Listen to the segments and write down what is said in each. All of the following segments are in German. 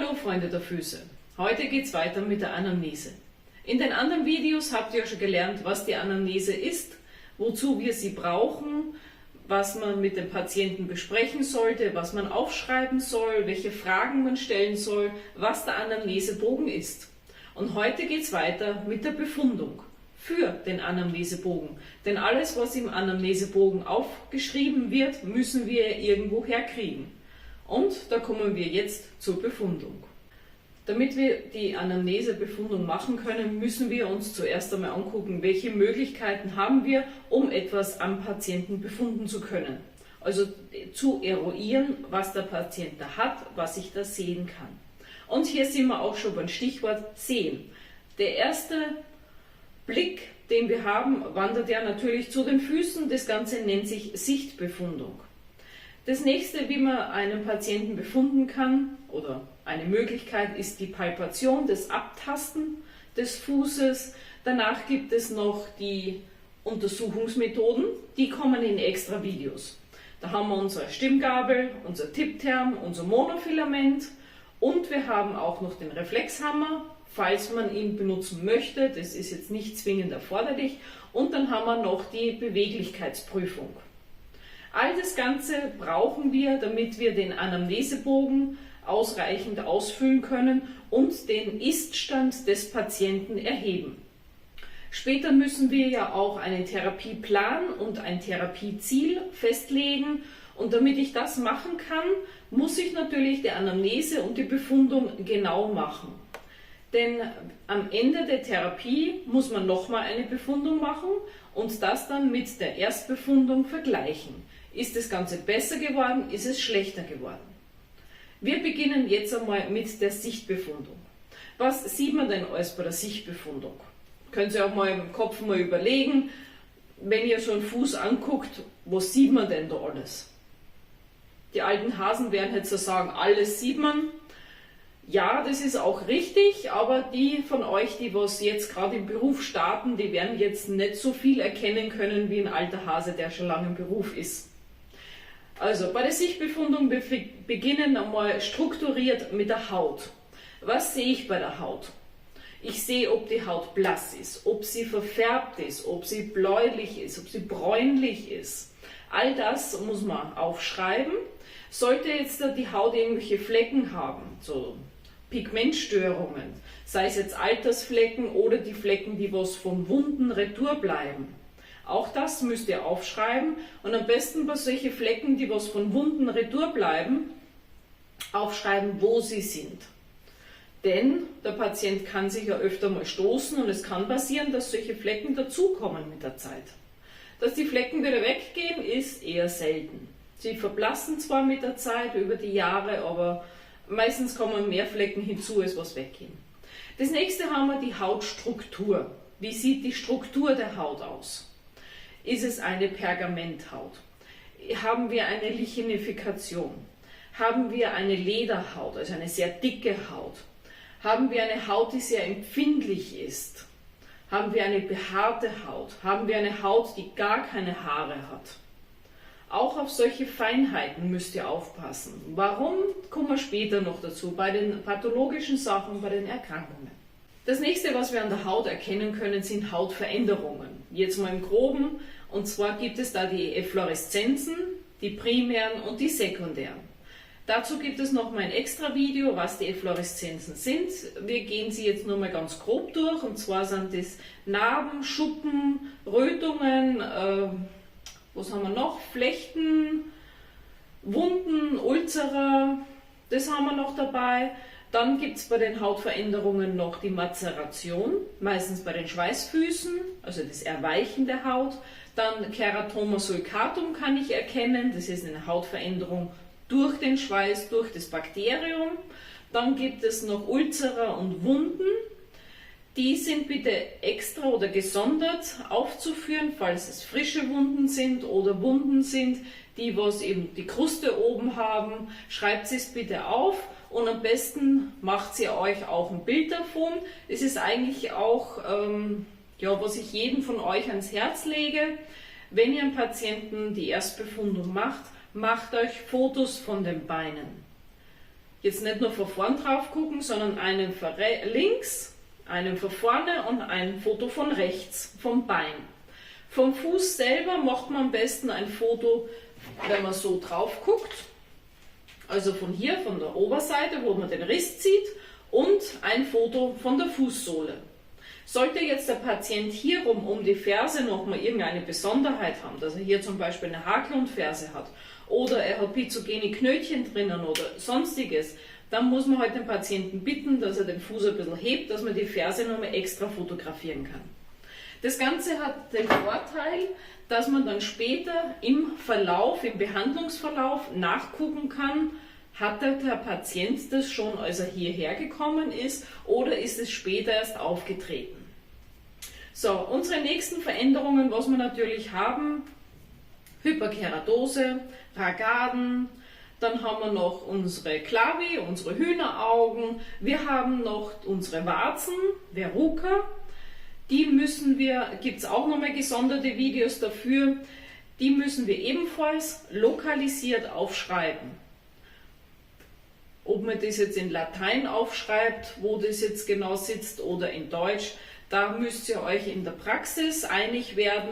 Hallo Freunde der Füße, heute geht es weiter mit der Anamnese. In den anderen Videos habt ihr schon gelernt, was die Anamnese ist, wozu wir sie brauchen, was man mit dem Patienten besprechen sollte, was man aufschreiben soll, welche Fragen man stellen soll, was der Anamnesebogen ist. Und heute geht es weiter mit der Befundung für den Anamnesebogen. Denn alles, was im Anamnesebogen aufgeschrieben wird, müssen wir irgendwo herkriegen. Und da kommen wir jetzt zur Befundung. Damit wir die Anamnesebefundung machen können, müssen wir uns zuerst einmal angucken, welche Möglichkeiten haben wir, um etwas am Patienten befunden zu können. Also zu eruieren, was der Patient da hat, was ich da sehen kann. Und hier sind wir auch schon beim Stichwort sehen. Der erste Blick, den wir haben, wandert ja natürlich zu den Füßen. Das Ganze nennt sich Sichtbefundung. Das nächste, wie man einen Patienten befunden kann, oder eine Möglichkeit, ist die Palpation, das Abtasten des Fußes. Danach gibt es noch die Untersuchungsmethoden, die kommen in extra Videos. Da haben wir unsere Stimmgabel, unser Tippterm, unser Monofilament und wir haben auch noch den Reflexhammer, falls man ihn benutzen möchte. Das ist jetzt nicht zwingend erforderlich. Und dann haben wir noch die Beweglichkeitsprüfung. All das Ganze brauchen wir, damit wir den Anamnesebogen ausreichend ausfüllen können und den Iststand des Patienten erheben. Später müssen wir ja auch einen Therapieplan und ein Therapieziel festlegen. Und damit ich das machen kann, muss ich natürlich die Anamnese und die Befundung genau machen. Denn am Ende der Therapie muss man nochmal eine Befundung machen und das dann mit der Erstbefundung vergleichen. Ist das Ganze besser geworden, ist es schlechter geworden? Wir beginnen jetzt einmal mit der Sichtbefundung. Was sieht man denn alles bei der Sichtbefundung? Können Sie auch mal im Kopf mal überlegen, wenn ihr so einen Fuß anguckt, was sieht man denn da alles? Die alten Hasen werden jetzt so sagen, alles sieht man. Ja, das ist auch richtig, aber die von euch, die was jetzt gerade im Beruf starten, die werden jetzt nicht so viel erkennen können wie ein alter Hase, der schon lange im Beruf ist. Also bei der Sichtbefundung beginnen einmal strukturiert mit der Haut. Was sehe ich bei der Haut? Ich sehe, ob die Haut blass ist, ob sie verfärbt ist, ob sie bläulich ist, ob sie bräunlich ist. All das muss man aufschreiben. Sollte jetzt die Haut irgendwelche Flecken haben, so Pigmentstörungen, sei es jetzt Altersflecken oder die Flecken, die was von Wunden retour bleiben. Auch das müsst ihr aufschreiben und am besten bei solchen Flecken, die was von Wunden retour bleiben, aufschreiben, wo sie sind. Denn der Patient kann sich ja öfter mal stoßen und es kann passieren, dass solche Flecken dazukommen mit der Zeit. Dass die Flecken wieder weggehen, ist eher selten. Sie verblassen zwar mit der Zeit über die Jahre, aber meistens kommen mehr Flecken hinzu, als was weggehen. Das nächste haben wir die Hautstruktur. Wie sieht die Struktur der Haut aus? Ist es eine Pergamenthaut? Haben wir eine Lichenifikation? Haben wir eine Lederhaut, also eine sehr dicke Haut? Haben wir eine Haut, die sehr empfindlich ist? Haben wir eine behaarte Haut? Haben wir eine Haut, die gar keine Haare hat? Auch auf solche Feinheiten müsst ihr aufpassen. Warum, kommen wir später noch dazu, bei den pathologischen Sachen, bei den Erkrankungen. Das nächste, was wir an der Haut erkennen können, sind Hautveränderungen. Jetzt mal im Groben, und zwar gibt es da die Effloreszenzen, die primären und die sekundären. Dazu gibt es noch mal ein extra Video, was die Effloreszenzen sind. Wir gehen sie jetzt nur mal ganz grob durch, und zwar sind das Narben, Schuppen, Rötungen, was haben wir noch? Flechten, Wunden, Ulzera, das haben wir noch dabei. Dann gibt es bei den Hautveränderungen noch die Mazeration, meistens bei den Schweißfüßen, also das Erweichen der Haut. Dann Keratoma sulcatum kann ich erkennen, das ist eine Hautveränderung durch den Schweiß, durch das Bakterium. Dann gibt es noch Ulzera und Wunden. Die sind bitte extra oder gesondert aufzuführen, falls es frische Wunden sind oder Wunden sind, die was eben die Kruste oben haben. Schreibt es bitte auf und am besten macht ihr euch auch ein Bild davon. Es ist eigentlich auch, was ich jedem von euch ans Herz lege, wenn ihr einem Patienten die Erstbefundung macht, macht euch Fotos von den Beinen. jetzt nicht nur von vorn drauf gucken, sondern einen von links, einen von vorne und ein Foto von rechts, vom Bein. Vom Fuß selber macht man am besten ein Foto, wenn man so drauf guckt, also von hier, von der Oberseite, wo man den Riss zieht, und ein Foto von der Fußsohle. Sollte jetzt der Patient hierum um die Ferse nochmal irgendeine Besonderheit haben, dass er hier zum Beispiel eine Hakelundferse hat oder er hat pizogene Knötchen drinnen oder sonstiges, dann muss man halt den Patienten bitten, dass er den Fuß ein bisschen hebt, dass man die Ferse nochmal extra fotografieren kann. Das Ganze hat den Vorteil, dass man dann später im Verlauf, im Behandlungsverlauf nachgucken kann, hat der Patient das schon, als er hierher gekommen ist, oder ist es später erst aufgetreten? So, unsere nächsten Veränderungen, was wir natürlich haben, Hyperkeratose, Ragaden, dann haben wir noch unsere Klavi, unsere Hühneraugen, wir haben noch unsere Warzen, Verruca, die müssen wir, gibt es auch nochmal gesonderte Videos dafür, die müssen wir ebenfalls lokalisiert aufschreiben. Ob man das jetzt in Latein aufschreibt, wo das jetzt genau sitzt, oder in Deutsch, da müsst ihr euch in der Praxis einig werden.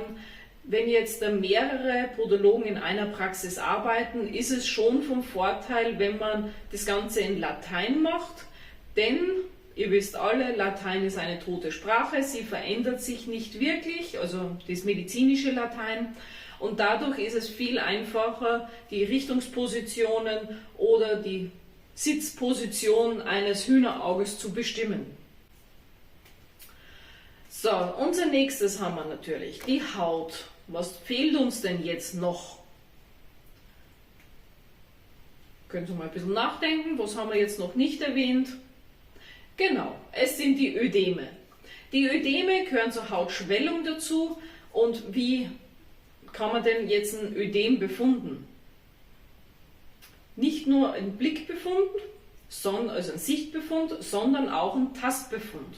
Wenn jetzt mehrere Podologen in einer Praxis arbeiten, ist es schon vom Vorteil, wenn man das Ganze in Latein macht, denn ihr wisst alle, Latein ist eine tote Sprache, sie verändert sich nicht wirklich, also das medizinische Latein. Und dadurch ist es viel einfacher, die Richtungspositionen oder die Sitzposition eines Hühnerauges zu bestimmen. So, unser nächstes haben wir natürlich die Haut. Was fehlt uns denn jetzt noch? Können Sie mal ein bisschen nachdenken, was haben wir jetzt noch nicht erwähnt? Genau, es sind die Ödeme. Die Ödeme gehören zur Hautschwellung dazu. Und wie kann man denn jetzt ein Ödem befunden? Nicht nur ein Blickbefund, also ein Sichtbefund, sondern auch ein Tastbefund.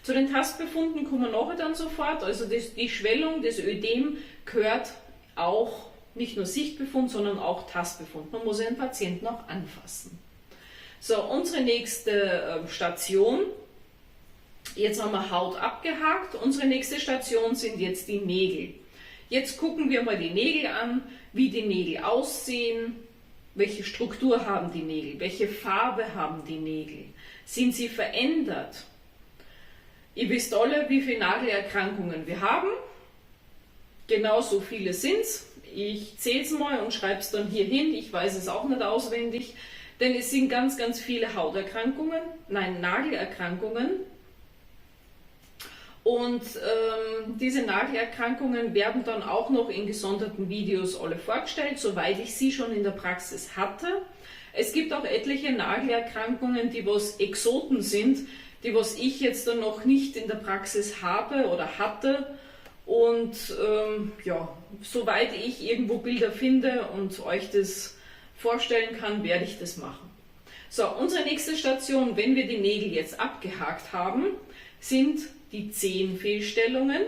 Zu den Tastbefunden kommen wir nachher dann sofort. Also die Schwellung, das Ödem gehört auch nicht nur Sichtbefund, sondern auch Tastbefund. Man muss den Patienten auch anfassen. So, unsere nächste Station. Jetzt haben wir Haut abgehakt. Unsere nächste Station sind jetzt die Nägel. Jetzt gucken wir mal die Nägel an, wie die Nägel aussehen. Welche Struktur haben die Nägel? Welche Farbe haben die Nägel? Sind sie verändert? Ihr wisst alle, wie viele Nagelerkrankungen wir haben. Genauso viele sind es. Ich zähle es mal und schreibe es dann hier hin. Ich weiß es auch nicht auswendig. Denn es sind ganz, ganz viele Nagelerkrankungen. Und diese Nagelerkrankungen werden dann auch noch in gesonderten Videos alle vorgestellt, soweit ich sie schon in der Praxis hatte. Es gibt auch etliche Nagelerkrankungen, die was Exoten sind, die was ich jetzt dann noch nicht in der Praxis habe oder hatte. Und ja, soweit ich irgendwo Bilder finde und euch das vorstellen kann, werde ich das machen. So, unsere nächste Station, wenn wir die Nägel jetzt abgehakt haben, sind die Zehenfehlstellungen.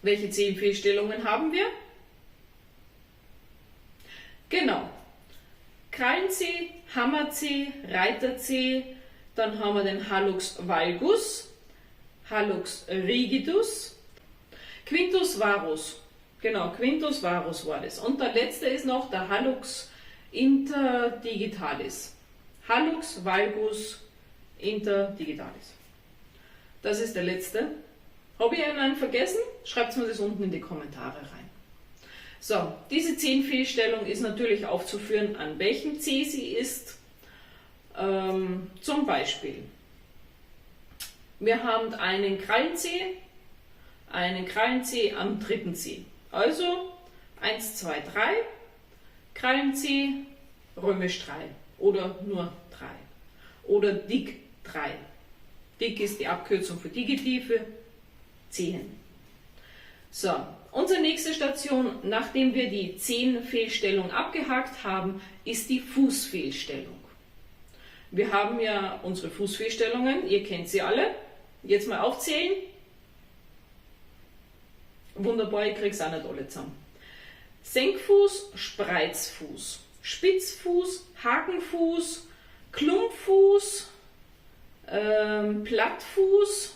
Welche Zehenfehlstellungen haben wir? Genau. Krallenzeh, Hammerzeh, Reiterzeh, dann haben wir den Hallux valgus, Hallux rigidus, Quintus varus. Genau, Quintus varus war das. Und der letzte ist noch der Hallux interdigitalis. Hallux valgus interdigitalis. Das ist der letzte. Habe ich einen vergessen? Schreibt mir das unten in die Kommentare rein. So, diese Zehenfehlstellung ist natürlich aufzuführen, an welchem Zeh sie ist. Zum Beispiel, wir haben einen Krallenzeh am dritten Zeh. Also 1, 2, 3, Krallenzeh, römisch 3 oder nur 3 oder dick 3. Dick ist die Abkürzung für Digitive, Zehen. So, unsere nächste Station, nachdem wir die Zehenfehlstellung abgehakt haben, ist die Fußfehlstellung. Wir haben ja unsere Fußfehlstellungen, ihr kennt sie alle. Jetzt mal aufzählen. Wunderbar, ich kriege es auch nicht alle zusammen. Senkfuß, Spreizfuß. Spitzfuß, Hakenfuß, Klumpfuß, Plattfuß.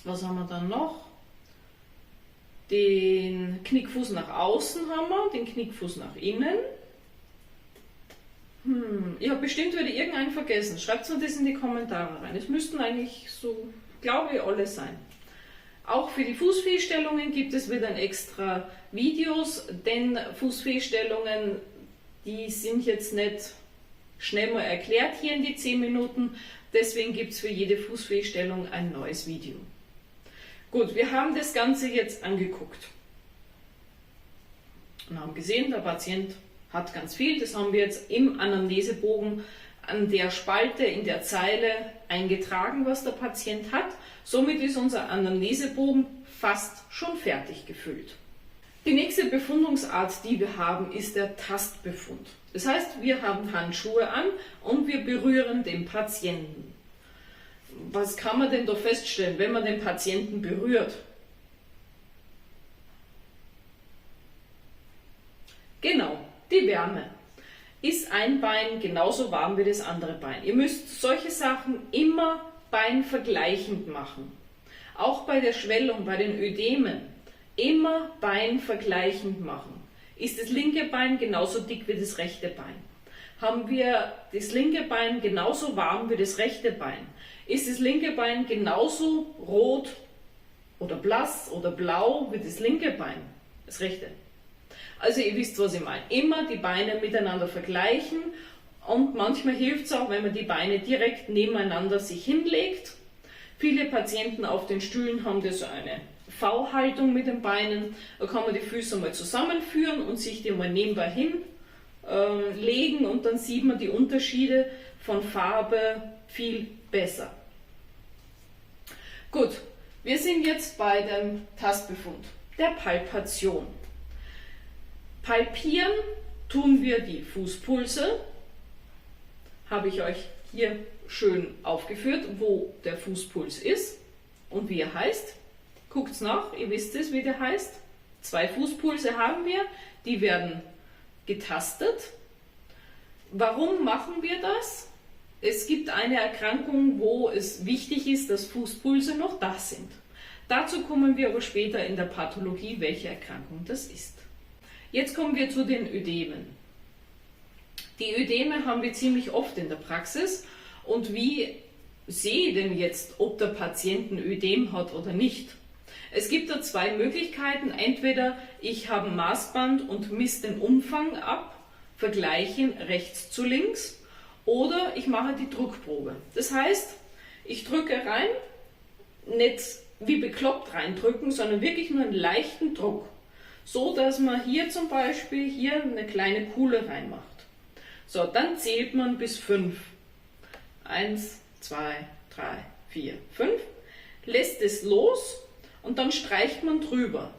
Was haben wir dann noch? Den Knickfuß nach außen haben wir, den Knickfuß nach innen. Ich habe bestimmt wieder irgendeinen vergessen. Schreibt mir das in die Kommentare rein. Es müssten eigentlich so, glaube ich, alle sein. Auch für die Fußfehlstellungen gibt es wieder ein extra Videos, denn Fußfehlstellungen, die sind jetzt nicht schnell mal erklärt hier in die 10 Minuten. Deswegen gibt es für jede Fußfehlstellung ein neues Video. Gut, wir haben das Ganze jetzt angeguckt und haben gesehen, der Patient hat ganz viel. Das haben wir jetzt im Anamnesebogen an der Spalte, in der Zeile eingetragen, was der Patient hat. Somit ist unser Anamnesebogen fast schon fertig gefüllt. Die nächste Befundungsart, die wir haben, ist der Tastbefund. Das heißt, wir haben Handschuhe an und wir berühren den Patienten. Was kann man denn da feststellen, wenn man den Patienten berührt? Genau, die Wärme. Ist ein Bein genauso warm wie das andere Bein? Ihr müsst solche Sachen immer beinvergleichend machen. Auch bei der Schwellung, bei den Ödemen, immer beinvergleichend machen. Ist das linke Bein genauso dick wie das rechte Bein? Haben wir das linke Bein genauso warm wie das rechte Bein? Ist das linke Bein genauso rot oder blass oder blau wie das linke Bein, das rechte? Also ihr wisst, was ich meine. Immer die Beine miteinander vergleichen und manchmal hilft es auch, wenn man die Beine direkt nebeneinander sich hinlegt. Viele Patienten auf den Stühlen haben das so eine V-Haltung mit den Beinen. Da kann man die Füße mal zusammenführen und sich die mal nebenbei hinlegen und dann sieht man die Unterschiede von Farbe viel besser. Gut, wir sind jetzt bei dem Tastbefund, der Palpation. Palpieren tun wir die Fußpulse, habe ich euch hier schön aufgeführt, wo der Fußpuls ist und wie er heißt. Guckt's nach, ihr wisst es, wie der heißt. 2 Fußpulse haben wir, die werden getastet. Warum machen wir das? Es gibt eine Erkrankung, wo es wichtig ist, dass Fußpulse noch da sind. Dazu kommen wir aber später in der Pathologie, welche Erkrankung das ist. Jetzt kommen wir zu den Ödemen. Die Ödeme haben wir ziemlich oft in der Praxis. Und wie sehe ich denn jetzt, ob der Patient ein Ödem hat oder nicht? Es gibt da 2 Möglichkeiten. Entweder ich habe ein Maßband und misst den Umfang ab, vergleiche rechts zu links, oder ich mache die Druckprobe. Das heißt, ich drücke rein, nicht wie bekloppt reindrücken, sondern wirklich nur einen leichten Druck. So dass man hier zum Beispiel hier eine kleine Kuhle reinmacht. So, dann zählt man bis 5. 1, 2, 3, 4, 5. Lässt es los und dann streicht man drüber.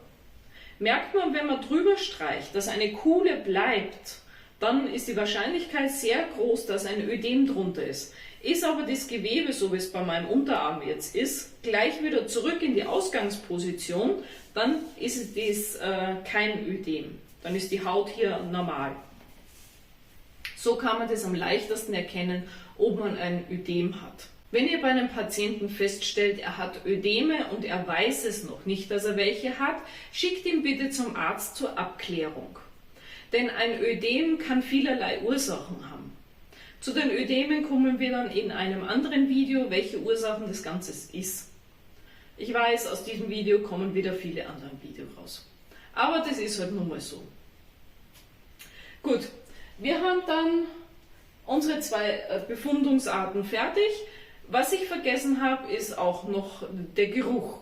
Merkt man, wenn man drüber streicht, dass eine Kuhle bleibt, dann ist die Wahrscheinlichkeit sehr groß, dass ein Ödem drunter ist. Ist aber das Gewebe, so wie es bei meinem Unterarm jetzt ist, gleich wieder zurück in die Ausgangsposition, dann ist es kein Ödem. Dann ist die Haut hier normal. So kann man das am leichtesten erkennen, ob man ein Ödem hat. Wenn ihr bei einem Patienten feststellt, er hat Ödeme und er weiß es noch nicht, dass er welche hat, schickt ihn bitte zum Arzt zur Abklärung. Denn ein Ödem kann vielerlei Ursachen haben. Zu den Ödemen kommen wir dann in einem anderen Video, welche Ursachen das Ganze ist. Ich weiß, aus diesem Video kommen wieder viele andere Videos raus. Aber das ist halt nun mal so. Gut, wir haben dann unsere 2 Befundungsarten fertig. Was ich vergessen habe, ist auch noch der Geruch.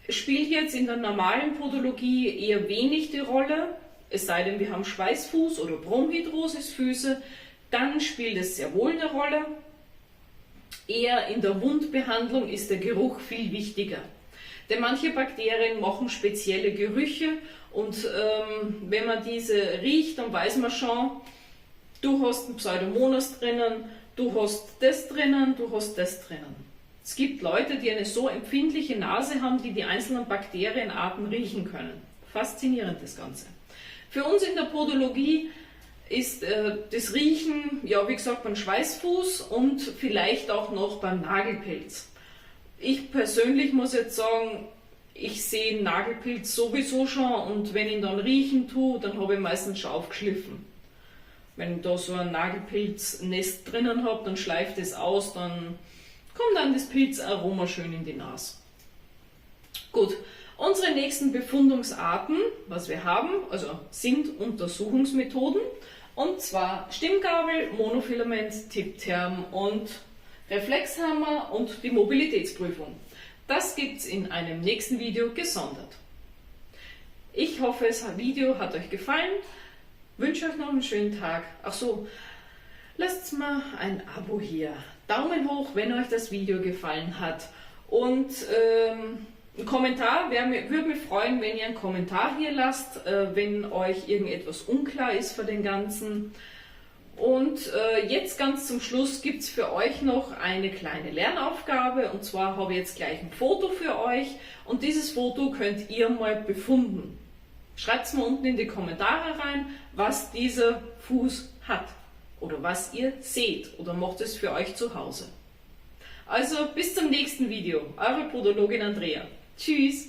Spielt jetzt in der normalen Podologie eher wenig die Rolle, es sei denn, wir haben Schweißfuß oder Bromhidrosisfüße, dann spielt es sehr wohl eine Rolle. Eher in der Wundbehandlung ist der Geruch viel wichtiger. Denn manche Bakterien machen spezielle Gerüche und wenn man diese riecht, dann weiß man schon, du hast einen Pseudomonas drinnen, du hast das drinnen, du hast das drinnen. Es gibt Leute, die eine so empfindliche Nase haben, die die einzelnen Bakterienarten riechen können. Faszinierend das Ganze. Für uns in der Podologie ist das Riechen, ja wie gesagt, beim Schweißfuß und vielleicht auch noch beim Nagelpilz. Ich persönlich muss jetzt sagen, ich sehe Nagelpilz sowieso schon und wenn ich ihn dann riechen tue, dann habe ich meistens schon aufgeschliffen. Wenn ich da so ein Nagelpilznest drinnen habe, dann schleift es aus, dann kommt dann das Pilzaroma schön in die Nase. Gut, unsere nächsten Befundungsarten, was wir haben, also sind Untersuchungsmethoden, und zwar Stimmgabel, Monofilament, Tippterm und Reflexhammer und die Mobilitätsprüfung. Das gibt es in einem nächsten Video gesondert. Ich hoffe, das Video hat euch gefallen. Wünsche euch noch einen schönen Tag. Ach so, lasst mal ein Abo hier. Daumen hoch, wenn euch das Video gefallen hat. Und ein Kommentar, würde mich freuen, wenn ihr einen Kommentar hier lasst, wenn euch irgendetwas unklar ist für den Ganzen. Und jetzt ganz zum Schluss gibt es für euch noch eine kleine Lernaufgabe, und zwar habe ich jetzt gleich ein Foto für euch und dieses Foto könnt ihr mal befunden. Schreibt es mal unten in die Kommentare rein, was dieser Fuß hat oder was ihr seht oder macht es für euch zu Hause. Also bis zum nächsten Video, eure Podologin Andrea. Tschüss!